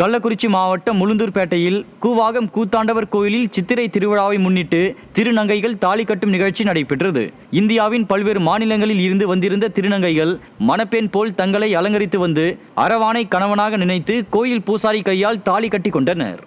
கள்ளக்குறிச்சி மாவட்டம் முழுந்தூர்பேட்டையில் கூவாகம் கூத்தாண்டவர் கோயிலில் சித்திரை திருவிழாவை முன்னிட்டு திருநங்கைகள் தாலி கட்டும் நிகழ்ச்சி நடைபெற்றது. இந்தியாவின் பல்வேறு மாநிலங்களில் இருந்து வந்திருந்த திருநங்கைகள் மணப்பெண் போல் தங்களை அலங்கரித்து வந்து அரவானை கணவனாக நினைத்து கோயில் பூசாரி கையால் தாலி கட்டி கொண்டனர்.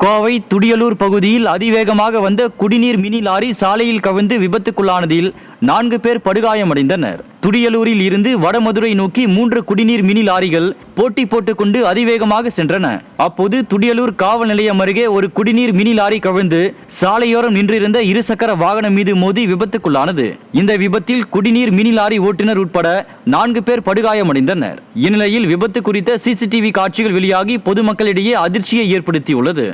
கோவை துடியலூர் பகுதியில் அதிவேகமாக வந்த குடிநீர் மினி லாரி சாலையில் கவிழ்ந்து விபத்துக்குள்ளானதில் 4 பேர் படுகாயமடைந்தனர். துடியலூரில் இருந்து வடமதுரை நோக்கி 3 குடிநீர் மினி லாரிகள் போட்டி போட்டுக்கொண்டு அதிவேகமாக சென்றன. அப்போது துடியலூர் காவல் நிலையம் அருகே ஒரு குடிநீர் மினி லாரி கவிழ்ந்து சாலையோரம் நின்றிருந்த இருசக்கர வாகனம் மீது மோதி விபத்துக்குள்ளானது. இந்த விபத்தில் குடிநீர் மினி லாரி ஓட்டுநர் உட்பட 4 பேர் படுகாயமடைந்தனர். இந்நிலையில் விபத்து குறித்த CCTV காட்சிகள் வெளியாகி பொதுமக்களிடையே அதிர்ச்சியை ஏற்படுத்தியுள்ளது.